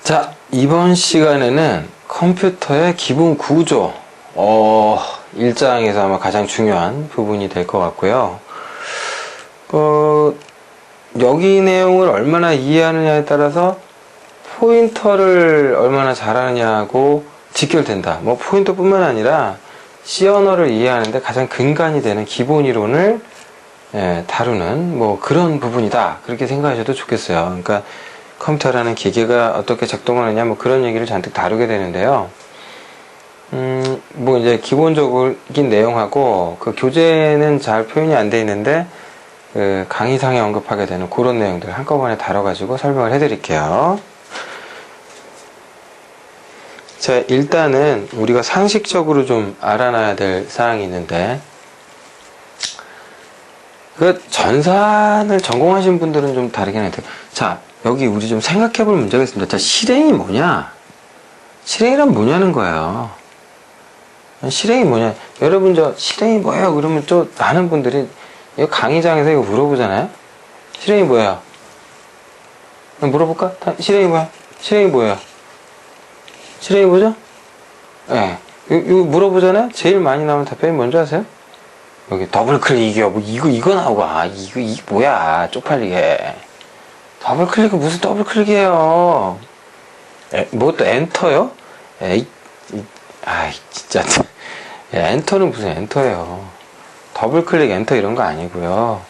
자, 이번 시간에는 컴퓨터의 기본 구조, 1장에서 아마 가장 중요한 부분이 될 것 같고요. 여기 내용을 얼마나 이해하느냐에 따라서 포인터를 얼마나 잘하느냐고 직결된다. 뭐 포인터뿐만 아니라 C 언어를 이해하는데 가장 근간이 되는 기본 이론을 다루는 뭐 그런 부분이다. 그렇게 생각하셔도 좋겠어요. 그러니까 컴퓨터라는 기계가 어떻게 작동하느냐 뭐 그런 얘기를 잔뜩 다루게 되는데요. 뭐 이제 기본적인 내용하고 그 교재는 잘 표현이 안 돼 있는데 그 강의상에 언급하게 되는 그런 내용들 한꺼번에 다뤄가지고 설명을 해드릴게요. 자, 일단은 우리가 상식적으로 좀 알아놔야 될 사항이 있는데, 그 전산을 전공하신 분들은 좀 다르긴 해요. 자, 여기 우리 좀 생각해 볼 문제가 있습니다. 자, 실행이 뭐냐? 실행이란 뭐냐는 거예요. 실행이 뭐냐? 여러분 저 실행이 뭐예요? 그러면 또 많은 분들이 이 강의장에서 이거 물어보잖아요. 실행이 뭐예요? 물어볼까? 실행이 뭐야? 실행이 뭐예요? 실행이 뭐죠? 예. 이거 물어보잖아요? 제일 많이 나오는 답변이 뭔지 아세요? 여기 더블 클릭이요. 뭐 이거 나오고, 이게 뭐야. 쪽팔리게. 더블 클릭은 무슨 더블 클릭이에요? 뭐 또 엔터요? 진짜. 엔터는 무슨 엔터예요. 더블 클릭 엔터 이런 거 아니고요.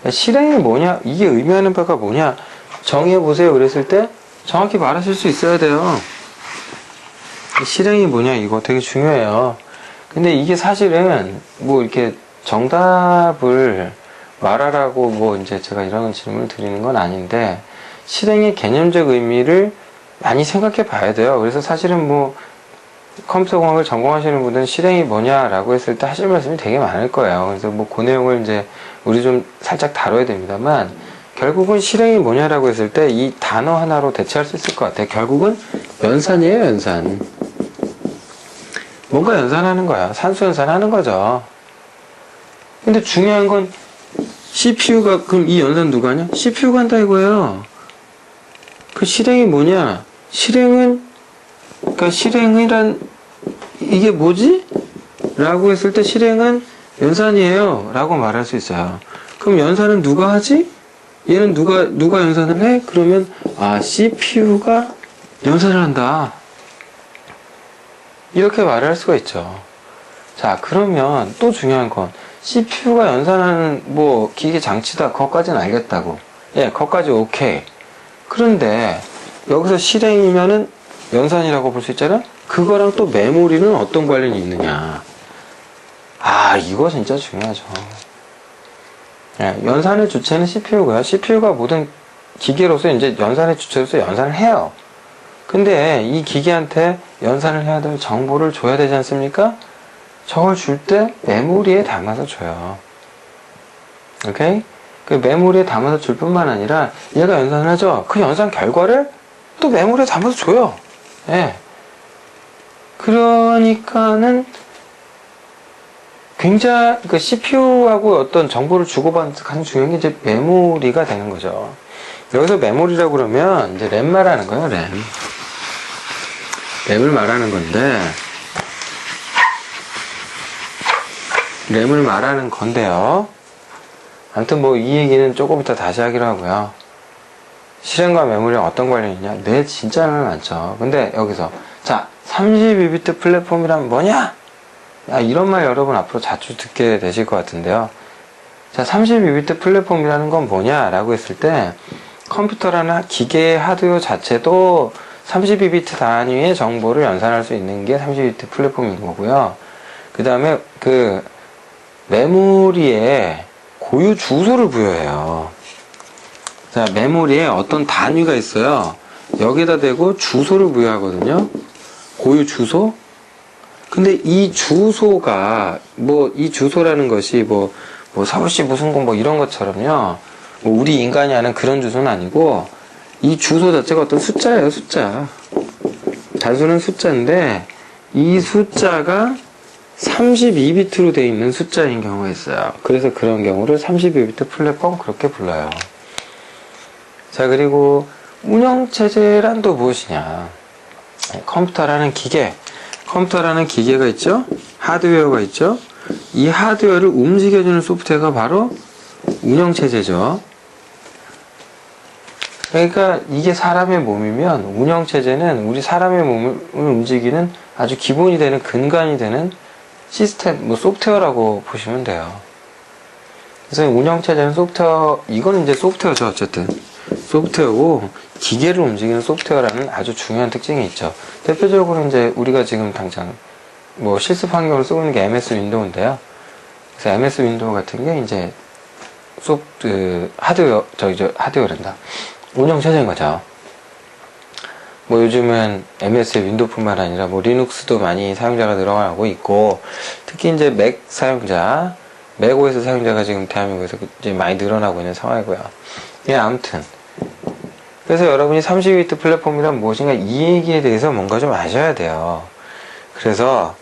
실행이 뭐냐? 이게 의미하는 바가 뭐냐? 정의해보세요. 그랬을 때 정확히 말하실 수 있어야 돼요. 실행이 뭐냐? 이거 되게 중요해요. 근데 이게 사실은 뭐 이렇게 정답을 말하라고 뭐 이제 제가 이런 질문을 드리는 건 아닌데 실행의 개념적 의미를 많이 생각해 봐야 돼요. 그래서 사실은 뭐 컴퓨터 공학을 전공하시는 분들은 실행이 뭐냐라고 했을 때 하실 말씀이 되게 많을 거예요. 그래서 뭐 그 내용을 이제 우리 좀 살짝 다뤄야 됩니다만 결국은 실행이 뭐냐라고 했을 때 이 단어 하나로 대체할 수 있을 것 같아요. 결국은 연산이에요, 연산. 뭔가 연산하는 거야. 산수 연산하는 거죠. 근데 중요한 건 CPU가 그럼 이 연산 누가 하냐? CPU가 한다 이거예요. 그 실행이 뭐냐? 그러니까 실행이란 이게 뭐지? 라고 했을 때 실행은 연산이에요 라고 말할 수 있어요. 그럼 연산은 누가 하지? 얘는 누가 연산을 해? 그러면 CPU가 연산을 한다 이렇게 말할 수가 있죠. 자, 그러면 또 중요한 건 CPU가 연산하는 뭐 기계 장치다 그것까지는 알겠다고. 그것까지 오케이. 그런데 여기서 실행이면은 연산이라고 볼 수 있잖아? 그거랑 또 메모리는 어떤 관련이 있느냐. 이거 진짜 중요하죠. 연산의 주체는 CPU고요. CPU가 모든 기계로서 이제 연산의 주체로서 연산을 해요. 근데 이 기계한테 연산을 해야 될 정보를 줘야 되지 않습니까? 저걸 줄 때 메모리에 담아서 줘요. 오케이? 그 메모리에 담아서 줄 뿐만 아니라 얘가 연산을 하죠. 그 연산 결과를 또 메모리에 담아서 줘요. 그러니까는 굉장히 그 CPU하고 어떤 정보를 주고받는 가장 중요한 게 이제 메모리가 되는 거죠. 여기서 메모리라고 그러면 이제 램 말하는 거예요, 램. 램을 말하는 건데, 램을 말하는 건데요. 아무튼 뭐 이 얘기는 조금 이따 다시 하기로 하고요. 실행과 메모리랑 어떤 관련이 있냐? 네, 진짜 많죠. 근데 여기서 자, 32비트 플랫폼이란 뭐냐? 이런 말 여러분 앞으로 자주 듣게 되실 것 같은데요. 자, 32비트 플랫폼이라는 건 뭐냐? 라고 했을 때 컴퓨터라는 기계의 하드웨어 자체도 32비트 단위의 정보를 연산할 수 있는 게 32비트 플랫폼인 거고요. 그 다음에 그 메모리에 고유 주소를 부여해요. 자, 메모리에 어떤 단위가 있어요. 여기다 대고 주소를 부여하거든요. 고유 주소? 근데 이 주소가, 이 주소라는 것이 서울시 무슨 곳 이런 것처럼요. 우리 인간이 아는 그런 주소는 아니고, 이 주소 자체가 어떤 숫자예요, 숫자. 단수는 숫자인데, 이 숫자가 32비트로 되어 있는 숫자인 경우가 있어요. 그래서 그런 경우를 32비트 플랫폼 그렇게 불러요. 자, 그리고 운영체제란 또 무엇이냐? 컴퓨터라는 기계가 있죠? 하드웨어가 있죠? 이 하드웨어를 움직여주는 소프트웨어가 바로 운영체제죠. 그러니까 이게 사람의 몸이면 운영체제는 우리 사람의 몸을 움직이는 아주 기본이 되는 근간이 되는 시스템, 소프트웨어라고 보시면 돼요. 그래서 운영체제는 소프트웨어, 이건 이제 소프트웨어죠, 어쨌든. 소프트웨어고, 기계를 움직이는 소프트웨어라는 아주 중요한 특징이 있죠. 대표적으로 이제 우리가 지금 당장 실습 환경을 쓰고 있는 게 MS 윈도우인데요. 그래서 MS 윈도우 같은 게 이제 하드웨어란다. 운영체제인 거죠. 요즘은 MS 윈도우뿐만 아니라 리눅스도 많이 사용자가 늘어나고 있고, 특히 이제 맥 사용자, 맥OS 사용자가 지금 대한민국에서 이제 많이 늘어나고 있는 상황이고요. 예, 아무튼. 그래서 여러분이 32비트 플랫폼이란 무엇인가 이 얘기에 대해서 뭔가 좀 아셔야 돼요. 그래서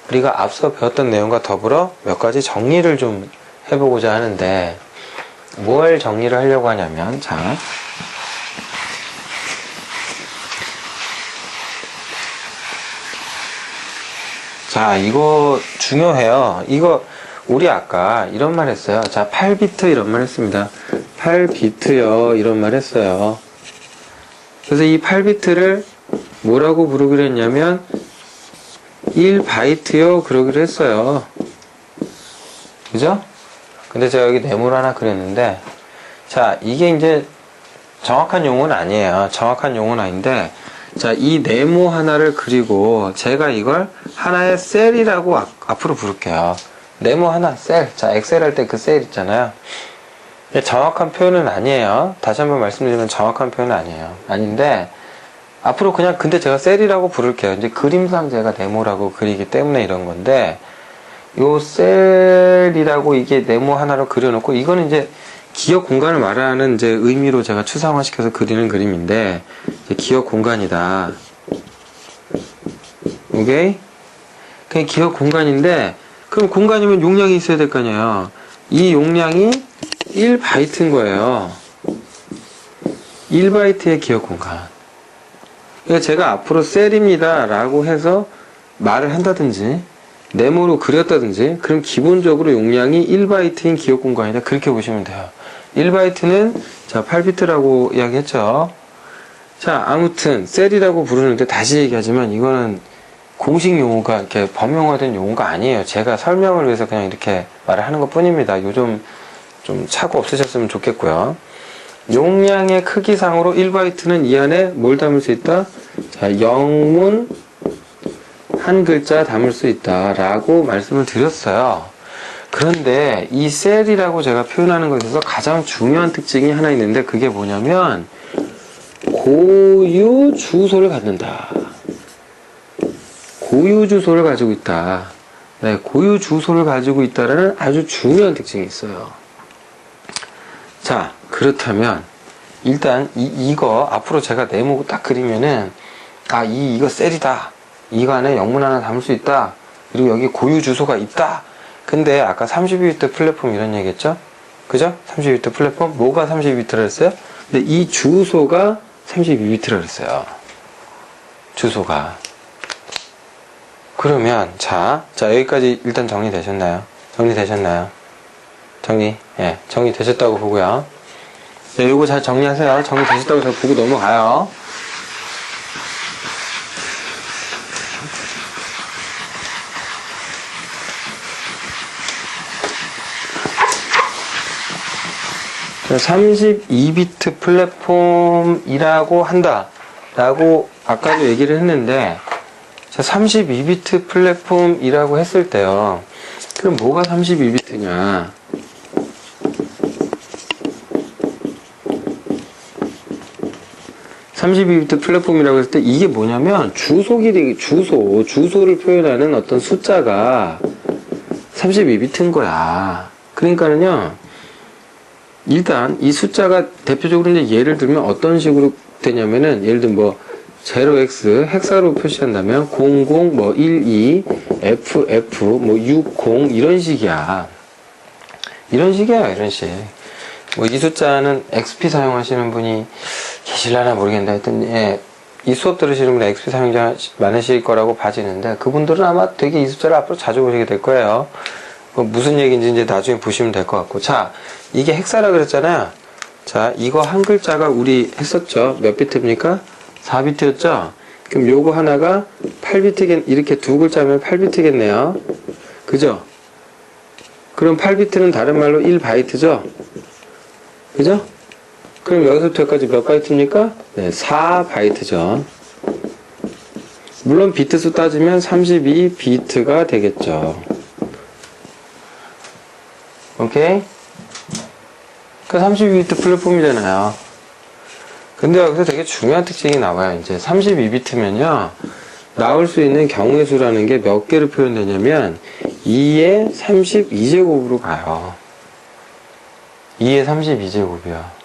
우리가 앞서 배웠던 내용과 더불어 몇 가지 정리를 좀 해보고자 하는데, 뭘 정리를 하려고 하냐면, 자, 이거 중요해요. 이거, 우리 아까 이런 말 했어요. 자, 8비트 이런 말 했습니다. 8비트요. 이런 말 했어요. 그래서 이 8비트를 뭐라고 부르기로 했냐면, 1바이트요. 그러기로 했어요. 그죠? 근데 제가 여기 네모를 하나 그렸는데, 자, 이게 이제 정확한 용어는 아니에요. 정확한 용어는 아닌데, 자, 이 네모 하나를 그리고 제가 이걸 하나의 셀이라고 앞으로 부를게요. 네모 하나, 셀. 자, 엑셀 할 때 그 셀 있잖아요. 정확한 표현은 아니에요. 다시 한번 말씀드리면 정확한 표현은 아니에요. 아닌데, 앞으로 그냥 근데 제가 셀이라고 부를게요. 이제 그림상 제가 네모라고 그리기 때문에 이런 건데, 요 셀이라고 이게 네모 하나로 그려놓고, 이거는 이제 기억 공간을 말하는 이제 의미로 제가 추상화시켜서 그리는 그림인데, 이제 기억 공간이다. 오케이? 그게 기억 공간인데, 그럼 공간이면 용량이 있어야 될 거 아니에요. 이 용량이 1바이트인 거예요. 1바이트의 기억 공간. 그러니까 제가 앞으로 셀입니다 라고 해서 말을 한다든지, 네모로 그렸다든지, 그럼 기본적으로 용량이 1바이트인 기억 공간이다. 그렇게 보시면 돼요. 1바이트는, 자, 8비트라고 이야기했죠. 자, 아무튼, 셀이라고 부르는데 다시 얘기하지만, 이거는 공식 용어가, 이렇게 범용화된 용어가 아니에요. 제가 설명을 위해서 그냥 이렇게 말을 하는 것 뿐입니다. 요즘 좀 차고 없으셨으면 좋겠고요. 용량의 크기상으로 1바이트는 이 안에 뭘 담을 수 있다? 자, 영문 한 글자 담을 수 있다 라고 말씀을 드렸어요. 그런데 이 셀이라고 제가 표현하는 것에 있어서 가장 중요한 특징이 하나 있는데, 그게 뭐냐면 고유 주소를 갖는다. 고유 주소를 가지고 있다. 네, 고유 주소를 가지고 있다라는 아주 중요한 특징이 있어요. 자, 그렇다면 일단 이거 앞으로 제가 네모 딱 그리면은, 아, 이거 셀이다. 이거 안에 영문 하나 담을 수 있다. 그리고 여기 고유 주소가 있다. 근데 아까 32비트 플랫폼 이런 얘기 했죠? 그죠? 32비트 플랫폼? 뭐가 32비트라 했어요? 근데 이 주소가 32비트라 그랬어요. 주소가. 그러면, 자, 여기까지 일단 정리되셨나요? 예, 정리되셨다고 보고요. 네, 요거 잘 정리하세요. 정리되셨다고 저 보고 넘어가요. 자, 32비트 플랫폼이라고 한다 라고 아까도 얘기를 했는데, 자, 32비트 플랫폼이라고 했을 때요, 그럼 뭐가 32비트냐? (32비트) 플랫폼이라고 했을 때 이게 뭐냐면 주소를 표현하는 어떤 숫자가 32비트인 거야. 그러니까는요, 일단 이 숫자가 대표적으로 이제 예를 들면 어떤 식으로 되냐면은, 예를 들면 0x 헥사로 표시한다면 00 12 FF 60 이런 식이야. 이런 식. 이 숫자는 XP 사용하시는 분이 계실라나 모르겠는데 하여튼 예, 이 수업 들으시는 분은 XP 사용자 많으실 거라고 봐지는데 그분들은 아마 되게 이 숫자를 앞으로 자주 보시게 될 거예요. 무슨 얘기인지 이제 나중에 보시면 될 것 같고. 자, 이게 헥사라 그랬잖아요. 자, 이거 한 글자가 우리 했었죠. 몇 비트입니까? 4비트였죠? 그럼 요거 하나가 8비트겠, 이렇게 두 글자면 8비트겠네요. 그죠? 그럼 8비트는 다른 말로 1바이트죠? 그죠? 그럼 여기서부터 여기까지 몇 바이트입니까? 네, 4바이트죠. 물론 비트 수 따지면 32비트가 되겠죠. 오케이? 그 32비트 플랫폼이잖아요. 근데 여기서 되게 중요한 특징이 나와요. 이제 32비트면요. 나올 수 있는 경우의 수라는 게 몇 개로 표현되냐면 2의 32제곱으로 가요. 2의 32제곱이요.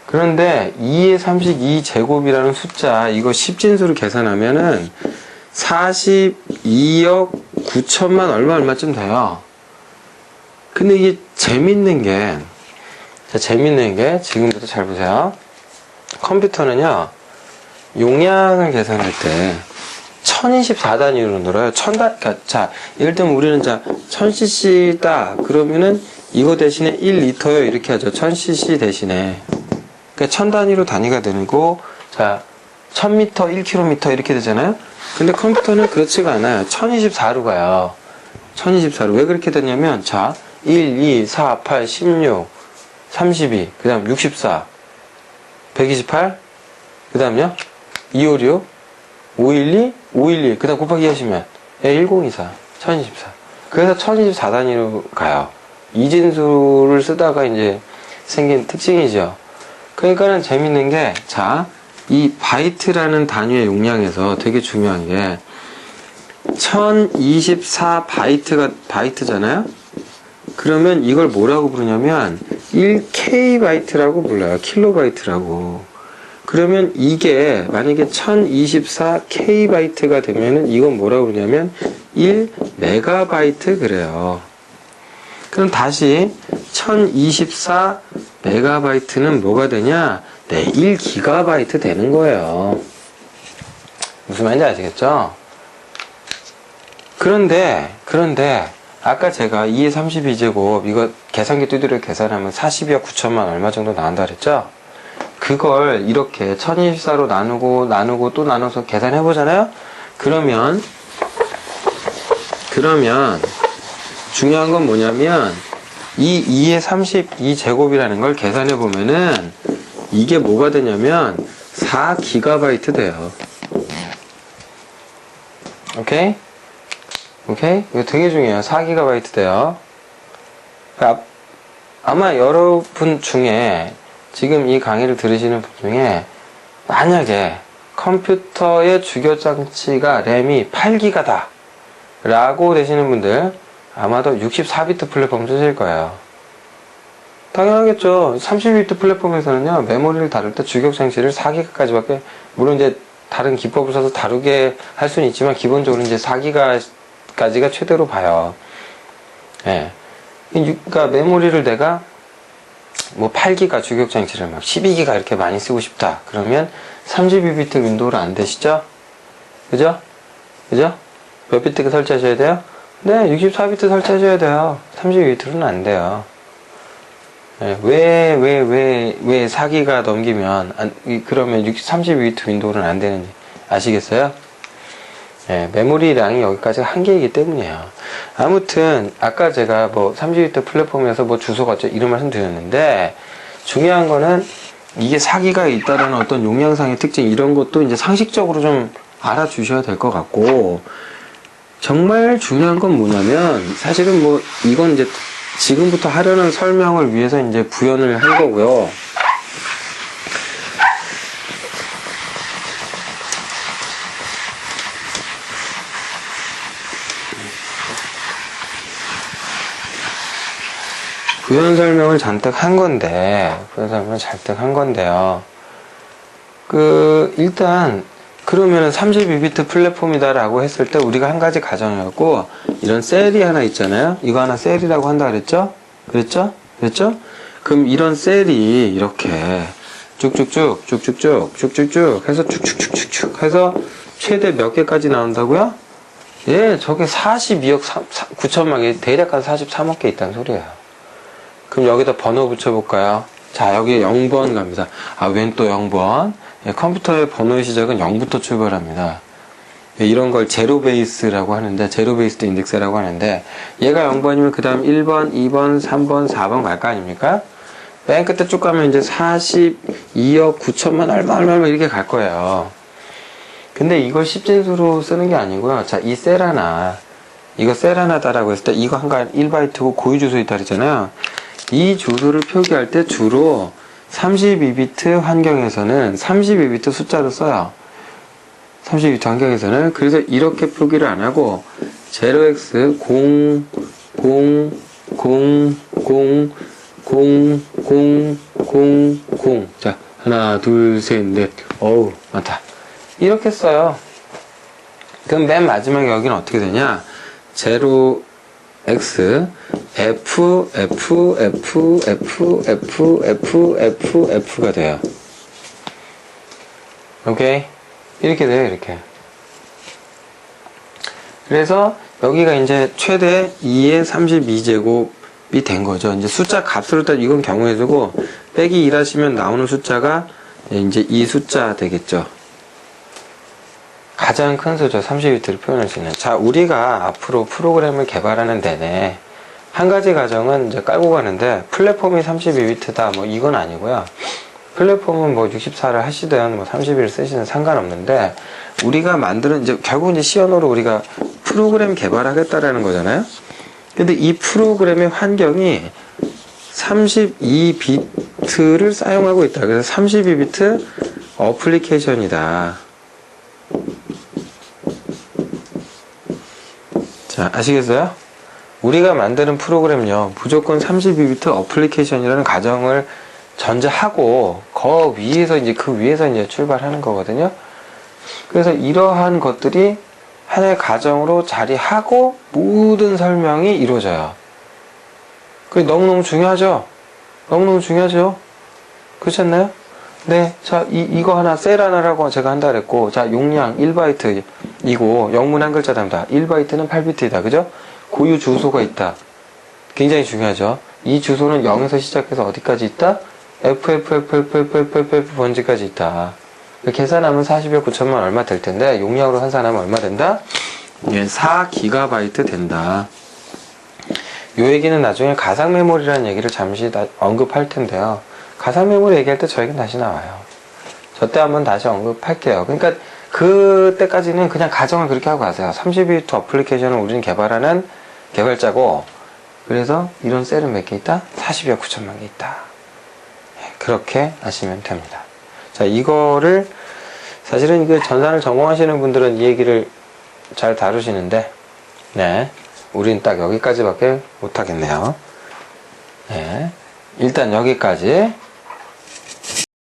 그런데 2의 32제곱이라는 숫자, 이거 10진수로 계산하면은 42억 9천만 얼마쯤 돼요. 근데 이게 재밌는 게 지금부터 잘 보세요. 컴퓨터는요, 용량을 계산할 때 1024단위로 늘어요. 그러니까, 자, 예를 들면 우리는 1000cc다. 그러면은 이거 대신에 1리터요. 이렇게 하죠. 1000cc 대신에. 그러니까 1000단위로 단위가 되고, 자, 1000m, 1km 이렇게 되잖아요. 근데 컴퓨터는 그렇지가 않아요. 1024로 가요. 1024로. 왜 그렇게 되냐면, 자, 1, 2, 4, 8, 16, 32, 그 다음 64, 128, 그 다음요, 256, 512, 512, 그 다음 곱하기 하시면, 1024, 1024. 그래서 1024단위로 가요. 이진수를 쓰다가 이제 생긴 특징이죠. 그러니까는 재밌는 게, 자, 이 바이트라는 단위의 용량에서 되게 중요한 게, 1024바이트가, 바이트잖아요? 그러면 이걸 뭐라고 부르냐면 1k바이트라고 불러요. 킬로바이트라고. 그러면 이게 만약에 1024k바이트가 되면은 이건 뭐라고 그러냐면 1메가바이트 그래요. 그럼 다시 1024메가바이트는 뭐가 되냐? 네, 1기가바이트 되는 거예요. 무슨 말인지 아시겠죠? 그런데 아까 제가 2의 32제곱 이거 계산기 두드려 계산하면 42억 9천만 얼마 정도 나온다 그랬죠? 그걸 이렇게 1024로 나누고 또 나눠서 계산해 보잖아요? 그러면 중요한 건 뭐냐면 이 2의 32제곱이라는 걸 계산해 보면은 이게 뭐가 되냐면 4기가바이트 돼요. 오케이? 오케이? 이거 되게 중요해요. 4기가바이트 돼요. 아마 여러분 중에 지금 이 강의를 들으시는 분 중에 만약에 컴퓨터의 주교장치가 램이 8기가다 라고 되시는 분들 아마도 64비트 플랫폼 쓰실 거예요. 당연하겠죠. 32비트 플랫폼에서는요, 메모리를 다룰 때 주교장치를 4기가까지밖에, 물론 이제 다른 기법을 써서 다루게 할 수는 있지만 기본적으로 이제 4기가까지가 최대로 봐요. 예. 그러니까 메모리를 내가 뭐 8기가 주격장치를 막 12기가 이렇게 많이 쓰고 싶다. 그러면 32비트 윈도우로 안 되시죠? 그죠? 몇 비트 설치하셔야 돼요? 네, 64비트 설치하셔야 돼요. 32비트로는 안 돼요. 예, 왜 4기가 넘기면, 그러면 32비트 윈도우는 안 되는지 아시겠어요? 예, 메모리량이 여기까지 한계이기 때문이에요. 아무튼 아까 제가 뭐 32비트 플랫폼에서 뭐 주소가 어쩌 이런 말씀 드렸는데, 중요한 거는 이게 4기가 있다는 어떤 용량상의 특징 이런 것도 이제 상식적으로 좀 알아주셔야 될 것 같고, 정말 중요한 건 뭐냐면 사실은 뭐 이건 이제 지금부터 하려는 설명을 위해서 이제 구현을 한 거고요. 구현 설명을 잔뜩 한 건데요. 일단, 그러면은 32비트 플랫폼이다라고 했을 때 우리가 한 가지 가정이었고, 이런 셀이 하나 있잖아요? 이거 하나 셀이라고 한다 그랬죠? 그랬죠? 그럼 이런 셀이 이렇게 쭉쭉쭉 해서 쭉쭉쭉쭉 해서 최대 몇 개까지 나온다고요? 예, 저게 42억 9천만 개, 대략 한 43억 개 있다는 소리예요. 그럼 여기다 번호 붙여볼까요? 자, 여기 0번 갑니다. 아, 웬 또 0번? 예, 컴퓨터의 번호의 시작은 0부터 출발합니다. 예, 이런 걸 제로 베이스라고 하는데, 제로 베이스드 인덱스라고 하는데, 얘가 0번이면 그 다음 1번, 2번, 3번, 4번 갈 거 아닙니까? 맨 끝에 쭉 가면 이제 42억 9천만 얼마 이렇게 갈 거예요. 근데 이걸 십진수로 쓰는 게 아니고요. 자, 이 셀 하나, 이거 셀 하나다라고 했을 때 이거 한가 1바이트고 고유 주소 있다 그랬잖아요. 이 주소를 표기할 때 주로 32비트 환경에서는 32비트 숫자로 써요. 32비트 환경에서는. 그래서 이렇게 표기를 안 하고 0x 0 0 0 0 0 0 0 0 자, 하나 둘 셋 넷 어우 많다 이렇게 써요. 그럼 맨 마지막에 여기는 어떻게 되냐? 0x f f f f f f f f가 돼요. 오케이? 이렇게 돼요. 이렇게. 그래서 여기가 이제 최대 2의 32제곱이 된 거죠. 이제 숫자 값으로 따 이건 경우의 수고 빼기 1 하시면 나오는 숫자가 이제 이 숫자 되겠죠. 가장 큰 수죠. 30비트를 표현할 수 있는. 자, 우리가 앞으로 프로그램을 개발하는 데내 한 가지 가정은 이제 깔고 가는데 플랫폼이 32비트다 뭐 이건 아니고요. 플랫폼은 뭐 64를 하시든 뭐 31을 쓰시든 상관없는데 우리가 만드는 이제 결국 이제 C 언어로 우리가 프로그램 개발하겠다라는 거잖아요. 근데 이 프로그램의 환경이 32비트를 사용하고 있다. 그래서 32비트 어플리케이션이다. 자, 아시겠어요? 우리가 만드는 프로그램은요, 무조건 32비트 어플리케이션이라는 가정을 전제하고, 위에서 이제 출발하는 거거든요. 그래서 이러한 것들이 하나의 가정으로 자리하고 모든 설명이 이루어져요. 그게 너무너무 중요하죠? 너무너무 중요하죠? 그렇지 않나요? 네, 자, 이거 하나, 셀 하나라고 제가 한다 그랬고, 자, 용량 1바이트, 이고, 영문 한 글자 담다. 1바이트는 8비트이다. 그죠? 고유 주소가 있다. 굉장히 중요하죠? 이 주소는 0에서 시작해서 어디까지 있다? FFFFFFF 번지까지 있다. 계산하면 40억 9천만 얼마 될 텐데, 용량으로 환산하면 얼마 된다? 예, 4GB 된다. 요 얘기는 나중에 가상 메모리라는 얘기를 잠시 언급할 텐데요. 가상 메모리 얘기할 때 저에겐 다시 나와요. 저 때 한번 다시 언급할게요. 그러니까 그때까지는 그냥 가정을 그렇게 하고 가세요. 32비트 어플리케이션을 우리는 개발하는 개발자고, 그래서 이런 셀은 몇 개 있다? 40여 9천만 개 있다. 그렇게 아시면 됩니다. 자, 이거를 사실은 이게 전산을 전공하시는 분들은 이 얘기를 잘 다루시는데, 네, 우린 딱 여기까지밖에 못하겠네요. 네, 일단 여기까지.